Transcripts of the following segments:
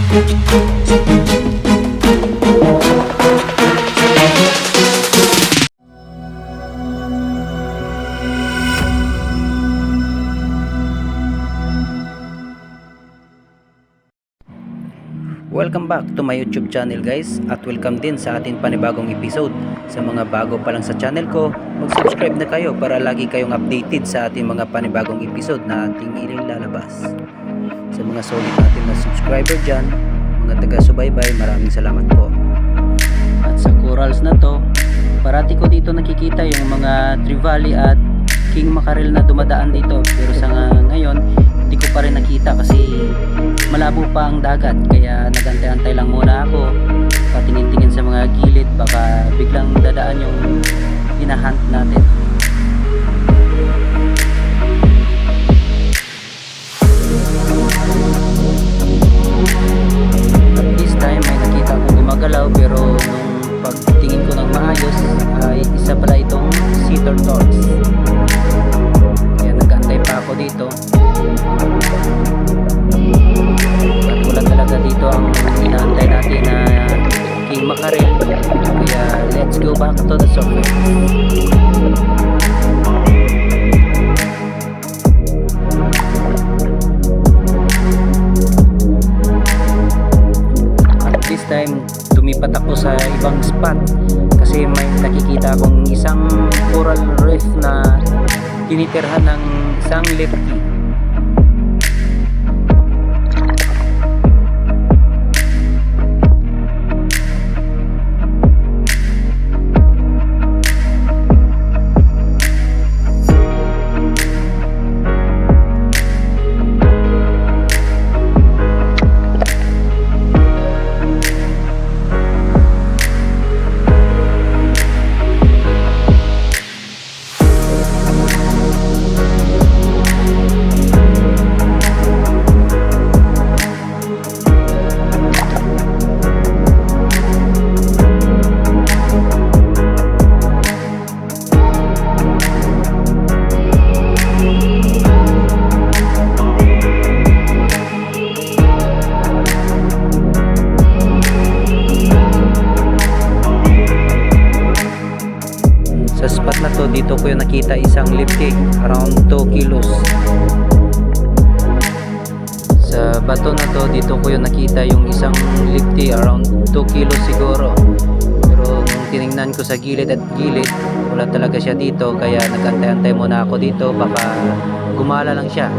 Welcome back to my YouTube channel guys, at welcome din sa ating panibagong episode. Sa mga bago pa lang sa channel ko, mag-subscribe na kayo para lagi kayong updated sa ating mga panibagong episode na ating ilalabas. Sa mga solid natin na subscriber dyan, mga taga-subaybay, maraming salamat po. At sa corals na to, parati ko dito nakikita yung mga Trevally at King Mackerel na dumadaan dito, pero sa ngayon hindi ko pa rin nakita kasi malabo pa ang dagat, kaya nagantay-antay lang muna ako, patingin-tingin sa mga gilid, baka biglang dadaan yung hinahunt natin. At this time may nakita akong gumagalaw, pero nung pagtingin ko ng maayos ay isa pala itong sea turtles. Kaya nagantay pa ako dito. At wala talaga dito ang inaantay natin na King Mackerel, kaya let's go back to the surface. At this time tumipat ako sa ibang spot kasi may nakikita akong isang coral reef na tinitirhan ng isang lefty. Sa spot na to, dito ko yung nakita isang lipstick around 2 kilos. Sa bato na to, dito ko yung nakita yung isang lipstick around 2 kilos siguro. Pero nung tinignan ko sa gilid at gilid, wala talaga siya dito, kaya nagantay-antay muna ako dito, baka gumala lang siya.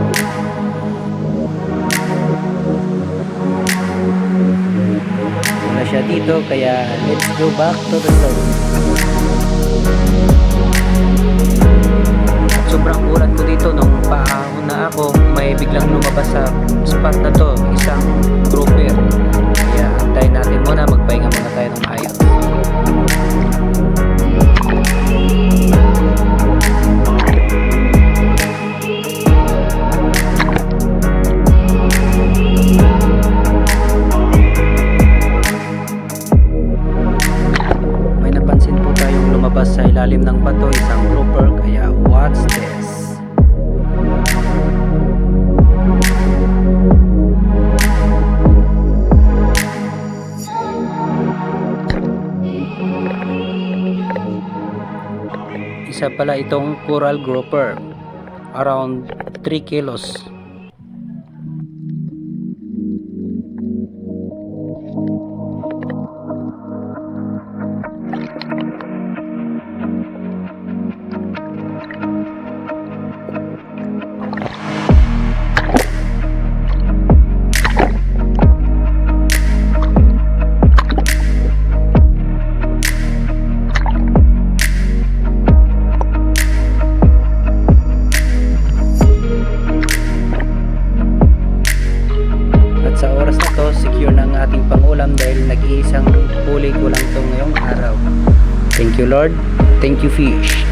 Wala siya dito, kaya let's go back to the surface. Sobrang ulan ko dito nung paahon na ako, may biglang lumabas sa spot na to, isang grouper. Kaya antayin natin muna, magpahinga muna tayo ng ayos. May napansin po tayong lumabas sa ilalim ng bato, isang grouper, kaya what's this? Isa pala itong coral grouper, around 3 kilos. Sa oras na to, secure na ang ating pangulam dahil nag-iisang huli ko lang to ngayong araw. Thank you Lord, thank you fish.